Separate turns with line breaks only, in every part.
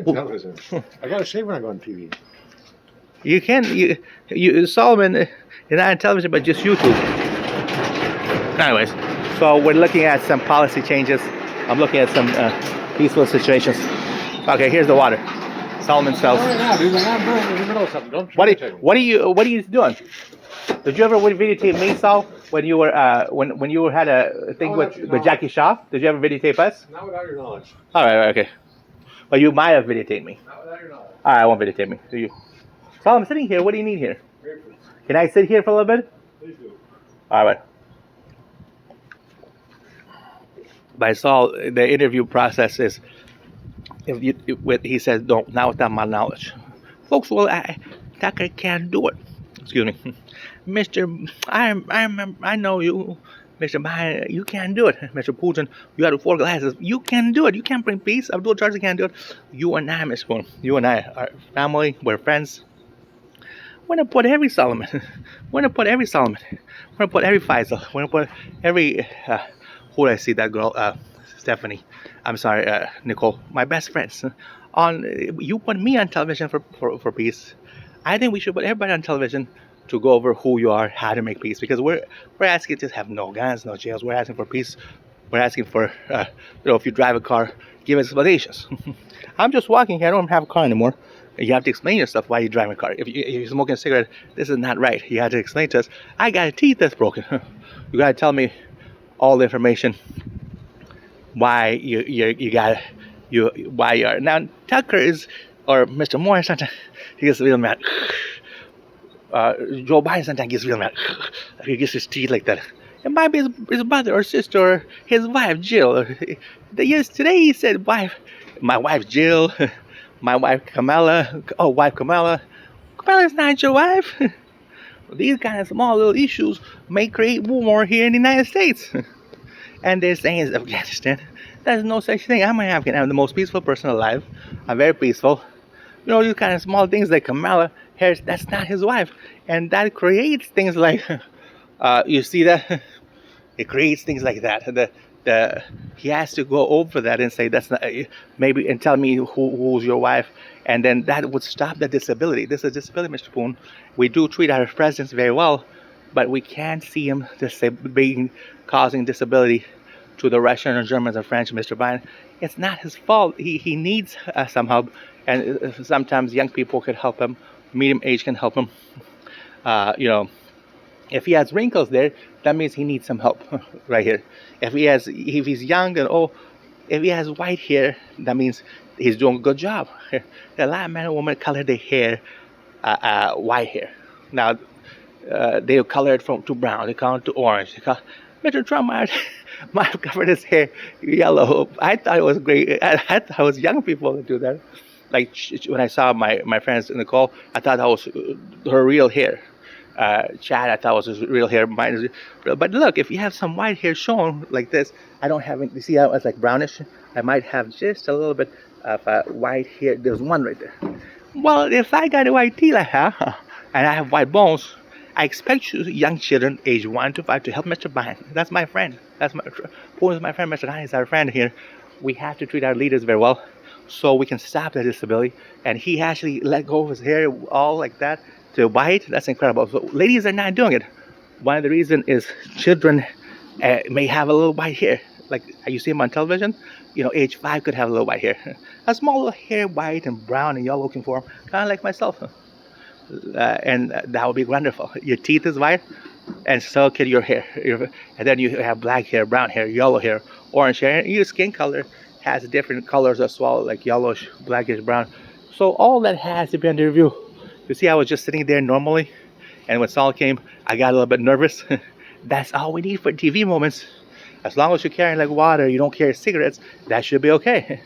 Television. I gotta shave when I go on TV.
You can Solomon is not on television, but just YouTube. Anyways, so we're looking at some policy changes. I'm looking at some peaceful situations. Okay, here's the water. Solomon sells.
Right now, dude. I'm in the middle of something. Don't
What are you doing? Did you ever videotape me, Saul, when you were when you had a thing with Jackie Shaw? Did you ever videotape us?
Not without your knowledge.
All right, okay. Well, you might have videotaped me.
Not without your knowledge.
All right, I won't videotape me. Do you? Saul, I'm sitting here. What do you need here?
Grapefruit.
Can I sit here for a little bit?
Please do.
All right. By Saul, the interview process is, he says, "Don't, not without my knowledge." Folks, well, Tucker can't do it. Excuse me, Mister. I know you, Mister. You can't do it, Mister Putin. You have 4 glasses. You can do it. You can't bring peace. Abdul Charles can't do it. You and I, Mister Putin. You and I are family. We're friends. We're gonna put every Solomon. We're gonna put every Solomon. We're gonna put every Faisal. We're gonna put every. Who did I see? That girl, Stephanie. I'm sorry, Nicole. My best friends. You put me on television for peace. I think we should put everybody on television to go over who you are, how to make peace. Because we're asking to have no guns, no jails. We're asking for peace. We're asking for, if you drive a car, give us explanations. I'm just walking here. I don't have a car anymore. You have to explain yourself why you drive a car. If you're smoking a cigarette, this is not right. You have to explain to us. I got a teeth that's broken. You got to tell me all the information why why you are. Now Tucker is, or Mr. Moore sometimes he gets real mad. Joe Biden sometimes gets real mad. He gets his teeth like that. It might be his brother or sister or his wife Jill. Yes, today he said wife, my wife Jill, my wife Kamala. Oh, wife Kamala. Kamala's not your wife. These kind of small little issues may create war here in the United States. And they're saying it's Afghanistan. There's no such thing. I'm an Afghan. I'm the most peaceful person alive. I'm very peaceful. These kind of small things like Kamala Harris, that's not his wife. And that creates things like, you see that? It creates things like that. He has to go over that and say, that's not, maybe, and tell me who's your wife. And then that would stop the disability. This is disability, Mr. Poon. We do treat our presidents very well, but we can't see him causing disability to the Russian or Germans or French, Mr. Biden. It's not his fault. He needs some help, and sometimes young people could help him. Medium age can help him. If he has wrinkles there, that means he needs some help right here. If he's young and old, if he has white hair, that means he's doing a good job. A lot of men and women color their hair white hair. Now, they'll color it to brown, they color it to orange. Mr. Trump might have covered his hair yellow. I thought it was great. I thought it was young people that do that. Like when I saw my friends Nicole, I thought that was her real hair. Chad, I thought was his real hair. Mine is real. But look, if you have some white hair shown like this, I don't have it. You see how it's like brownish? I might have just a little bit of white hair. There's one right there. Well, if I got a white teeth like that, and I have white bones, I expect you young children, age 1 to 5, to help Mr. Biden. That's my friend. Who is my friend? Mr. Biden is our friend here. We have to treat our leaders very well so we can stop the disability. And he actually let go of his hair all like that to white. That's incredible. So ladies are not doing it. One of the reasons is children may have a little white hair. Like you see them on television, age 5 could have a little white hair. A small little hair, white and brown and yellow looking for them, kind of like myself. And that would be wonderful. Your teeth is white, and so could your hair. And then you have black hair, brown hair, yellow hair, orange hair. And your skin color has different colors as well, like yellowish, blackish, brown. So all that has to be under review. You see, I was just sitting there normally, and when Saul came, I got a little bit nervous. That's all we need for TV moments. As long as you're carrying like water, you don't carry cigarettes, that should be okay.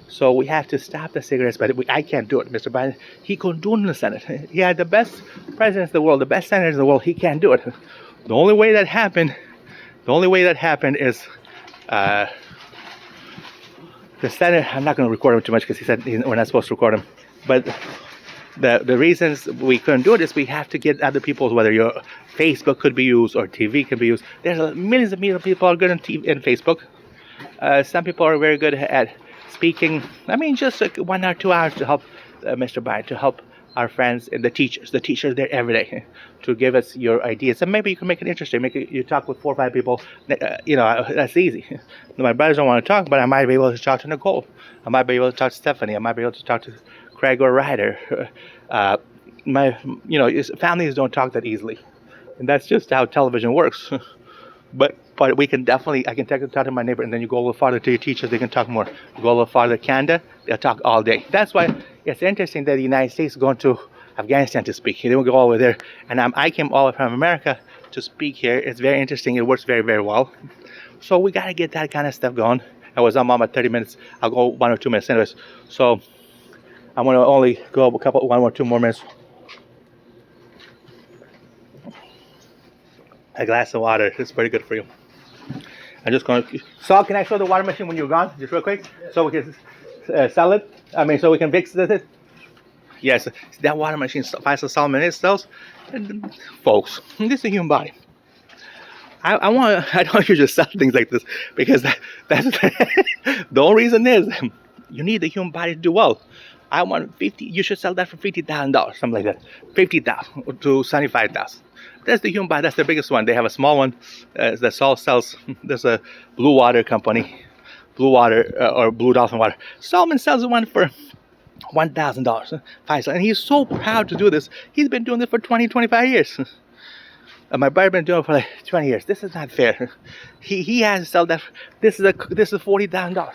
So we have to stop the cigarettes, but I can't do it. Mr. Biden, he couldn't do it in the Senate. He had the best presidents in the world, the best senators in the world. He can't do it. The only way that happened is the Senate. I'm not going to record him too much because he said we're not supposed to record him. But the reasons we couldn't do it is we have to get other people, whether your Facebook could be used or TV can be used. There's millions of people are good on TV and Facebook. Some people are very good at speaking. I mean, just like 1 or 2 hours to help Mr. Biden, to help our friends and the teachers. The teachers there every day to give us your ideas, and maybe you can make it interesting. Make it, you talk with 4 or 5 people. That's easy. My brothers don't want to talk, but I might be able to talk to Nicole. I might be able to talk to Stephanie. I might be able to talk to Craig or Ryder. Families don't talk that easily, and that's just how television works. But we can definitely, I can talk to my neighbor, and then you go a little farther to your teachers, they can talk more. You go a little farther to Canada, they'll talk all day. That's why it's interesting that the United States is going to Afghanistan to speak. They will go all the way there. And I came all the way from America to speak here. It's very interesting. It works very, very well. So we got to get that kind of stuff going. I was on about 30 minutes. I'll go 1 or 2 minutes anyways. So I'm going to only go 1 or 2 more minutes. A glass of water is pretty good for you. I'm just going to... Saul, can I show the water machine when you're gone? Just real quick? So we can sell it? So we can fix it? Yes, that water machine finds the Solomon it sells. Folks, this is a human body. I don't usually sell things like this because that's the only reason is you need the human body to do well. I want 50. You should sell that for $50,000, something like that. 50,000 to 75,000. That's the human body. That's the biggest one. They have a small one that Saul sells. There's a Blue Water company, Blue Water or Blue Dolphin Water. Solomon sells the one for $1,000. And he's so proud to do this. He's been doing this for 20, 25 years. My brother been doing it for like 20 years. This is not fair. He has to sell that. This is $40,000.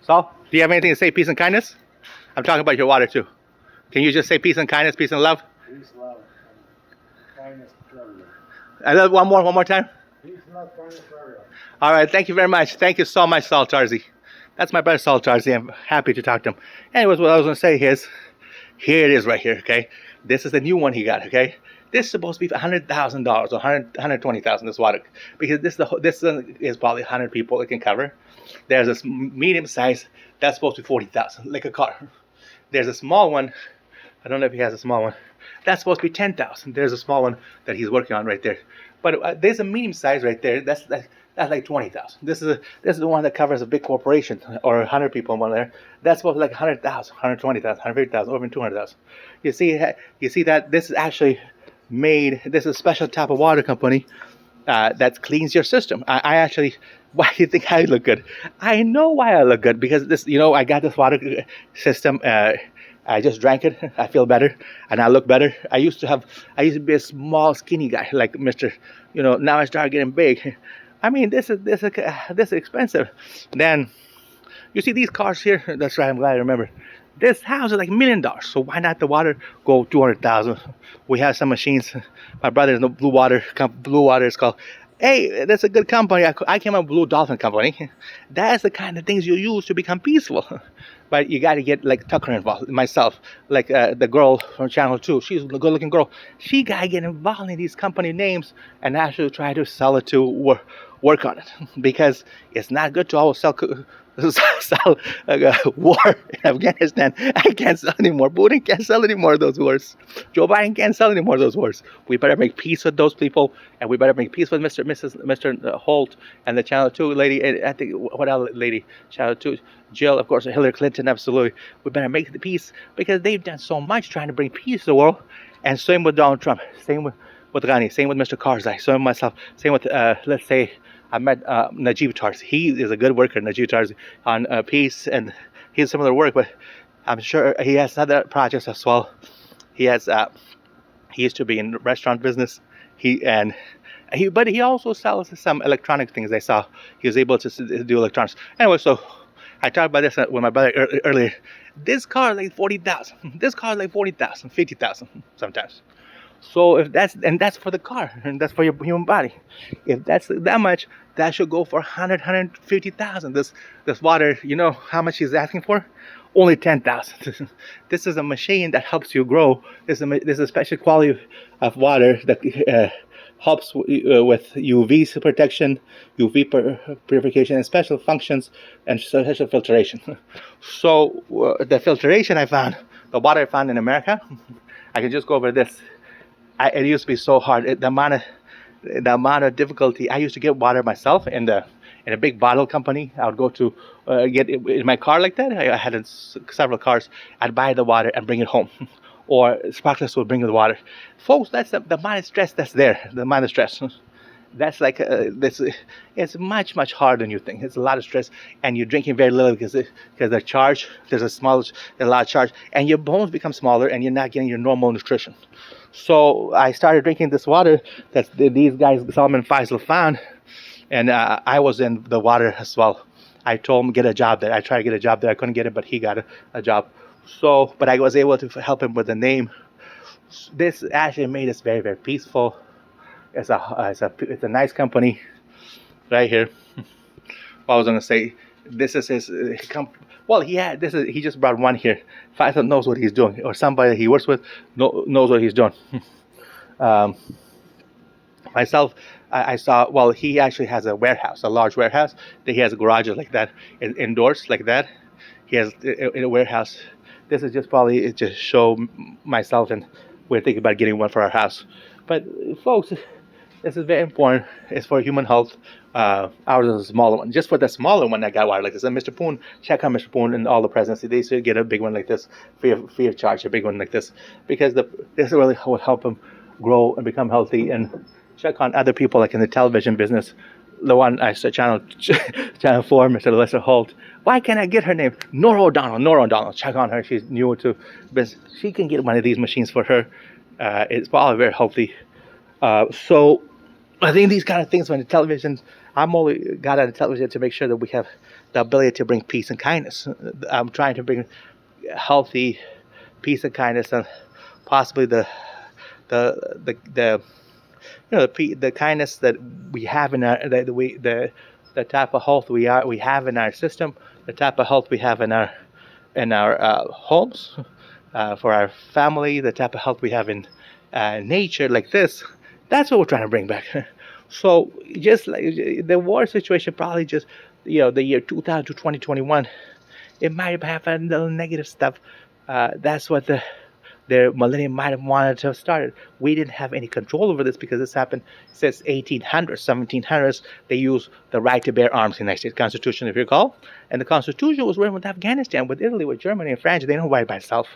Saul, do you have anything to say? Peace and kindness. I'm talking about your water too. Can you just say peace and kindness, peace and love?
Peace, love, and kindness to everyone.
I love one more time.
Peace, love, kindness to everyone.
All right, thank you very much. Thank you so much, Saul Tarzi. That's my brother, Saul Tarzi. I'm happy to talk to him. Anyways, what I was going to say is, here it is right here, okay? This is the new one he got, okay? This is supposed to be $100,000 or $120,000, this water. Because this is probably 100 people it can cover. There's this medium size, that's supposed to be $40,000, like a car. There's a small one, I don't know if he has a small one. That's supposed to be $10,000. There's a small one that he's working on right there. But there's a medium size right there. That's like $20,000. This is the one that covers a big corporation or 100 people in one there. That's supposed to be like $100,000, $120,000, $150,000, over $200,000. You see that this is actually made. This is a special type of water company that cleans your system. I actually. Why do you think I look good? I know why I look good because this. I got this water system. I just drank it. I feel better, and I look better. I used to be a small, skinny guy like Mr. Now I start getting big. I mean, this is expensive. Then, you see these cars here. That's right. I'm glad I remember. This house is like $1 million. So why not the water go 200,000? We have some machines. My brother is no Blue Water. Blue Water is called. Hey, that's a good company. I came up with Blue Dolphin Company. That's the kind of things you use to become peaceful. But you got to get like Tucker involved, myself, like the girl from Channel 2. She's a good-looking girl. She got to get involved in these company names and actually try to sell it to work on it. Because it's not good to always sell war in Afghanistan. I can't sell anymore. Putin can't sell any more of those wars. Joe Biden can't sell any more of those wars. We better make peace with those people, and we better make peace with Mr. Holt and the Channel 2 lady. And I think what other lady? Channel 2, Jill, of course, Hillary Clinton, absolutely. We better make the peace because they've done so much trying to bring peace to the world. And same with Donald Trump. Same with Ghani. Same with Mr. Karzai. Same with myself. Same with let's say. I met Najib Tarzi. He is a good worker, Najib Tarzi, on peace, and he has similar work, but I'm sure he has other projects as well. He used to be in the restaurant business. But he also sells some electronic things. I saw he was able to do electronics. Anyway, so I talked about this with my brother earlier. This car is like 40,000. This car is like 40,000, 50,000 sometimes. So if that's for the car, and that's for your human body. If that's that much, that should go for 150,000. This water, you know how much he's asking for? Only 10,000. This is a machine that helps you grow. This is a special quality of water that helps with UV protection, UV purification, and special functions and special filtration. So the filtration I found, the water I found in America, I can just go over this. It used to be so hard. The amount of difficulty. I used to get water myself in in a big bottle company. I would go to get it in my car like that. I had several cars. I'd buy the water and bring it home. Or sparklers would bring the water. Folks, that's the amount of stress that's there. The amount of stress. That's like this. It's much harder than you think. It's a lot of stress, and you're drinking very little because the charge. There's a large charge, and your bones become smaller, and you're not getting your normal nutrition. So I started drinking this water that these guys, Solomon Faisal, found, and I was in the water as well. I told him get a job there. I tried to get a job there. I couldn't get it, but he got a job. So, but I was able to help him with the name. This actually made us very peaceful. It's a nice company right here. What I was gonna say, this is his well, he just brought one here. Faisal knows what he's doing, or somebody he works with knows what he's doing. um, Myself, I saw. Well, he actually has a warehouse, a large warehouse. He has garages like that, indoors like that. He has in a warehouse. This is just probably to show myself, and we're thinking about getting one for our house. But folks, this is very important. It's for human health. Ours is a smaller one. Just for the smaller one, I got water like this. And Mr. Poon, check out Mr. Poon and all the presidency. They should get a big one like this, free of charge, a big one like this, because this really will help them grow and become healthy. And check on other people like in the television business. The one I saw, channel 4, Mr. Lester Holt. Why can't I get her name? Nora O'Donnell. Check on her. She's new to business. She can get one of these machines for her. It's probably very healthy. So I think these kind of things on the television, I'm only got on the television to make sure that we have the ability to bring peace and kindness. I'm trying to bring healthy peace and kindness, and possibly the the kindness that we have in our the type of health we have in our system, the type of health we have in our homes, for our family, the type of health we have in nature like this. That's what we're trying to bring back. So just like the war situation, probably just the year 2000 to 2021, it might have a little negative stuff. That's what the millennium might have wanted to have started. We didn't have any control over this because this happened since 1800s, 1700s. They used the right to bear arms in the United States Constitution, if you recall. And the Constitution was written with Afghanistan, with Italy, with Germany, and France. They don't write by itself.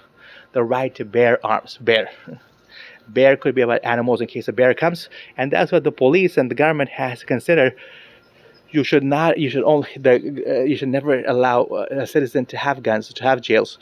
The right to bear arms, bear. Bear could be about animals in case a bear comes, and that's what the police and the government has to consider. You should never allow a citizen to have guns, to have jails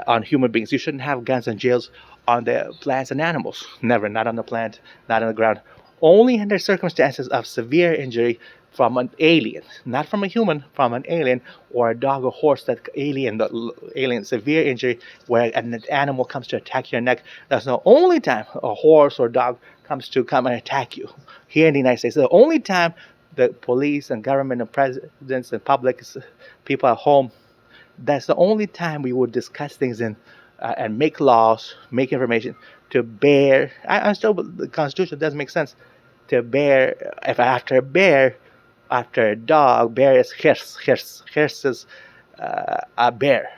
on human beings. You shouldn't have guns and jails on the plants and animals. Never, not on the plant, not on the ground. Only under circumstances of severe injury from an alien, not from a human, from an alien or a dog or horse. That alien severe injury where an animal comes to attack your neck. That's the only time a horse or dog come and attack you. Here in the United States, the only time the police and government and presidents and public people at home, that's the only time we would discuss things and make laws, make information to bear. I still, the Constitution doesn't make sense to bear. If after a bear, after a dog, bear is hers. Hers is a bear.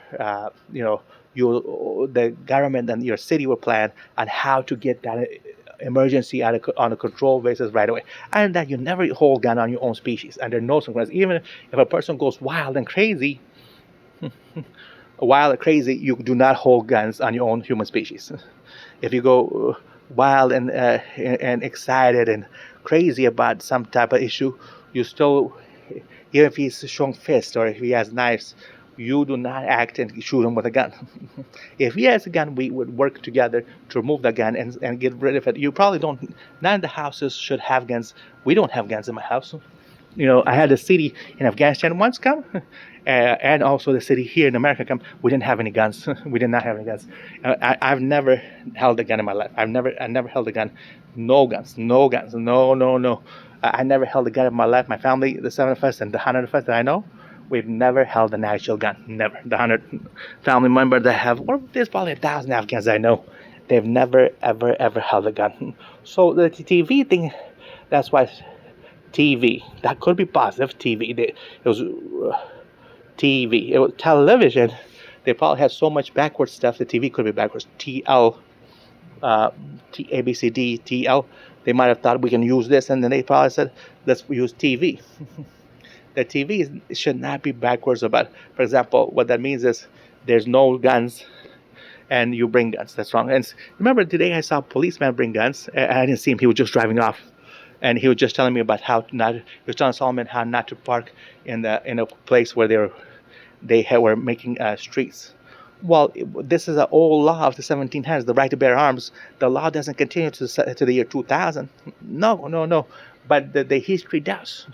The government and your city will plan on how to get that emergency on a control basis right away. And that you never hold gun on your own species under no circumstances. Even if a person goes wild and crazy, you do not hold guns on your own human species. If you go wild and excited and crazy about some type of issue, you still, even if he's showing fists or if he has knives, you do not act and shoot him with a gun. If he has a gun, we would work together to remove the gun and get rid of it. You probably don't. None of the houses should have guns. We don't have guns in my house. I had a city in Afghanistan once come, and also the city here in America come. We didn't have any guns. We did not have any guns. I've never held a gun in my life. I never held a gun. No guns. No. I never held a gun in my life. My family, the 7 of us and the 100 of us that I know, we've never held an actual gun. Never. The 100 family members that have, or there's probably 1,000 Afghans I know, they've never, ever held a gun. So the TV thing, that's why TV, that could be positive. TV, it was TV. It was television. They probably had so much backwards stuff. The TV could be backwards. TL, ABCD, TL. They might have thought we can use this, and then they probably said, let's use TV. The should not be backwards about. For example, what that means is there's no guns and you bring guns. That's wrong. And remember today I saw a policeman bring guns. I didn't see him. He was just driving off, and he was just telling me about how not. He was telling Solomon how not to park in a place where were making streets. Well, this is an old law of the 1700s, the right to bear arms. The law doesn't continue to the year 2000. No, no, no. But the history does.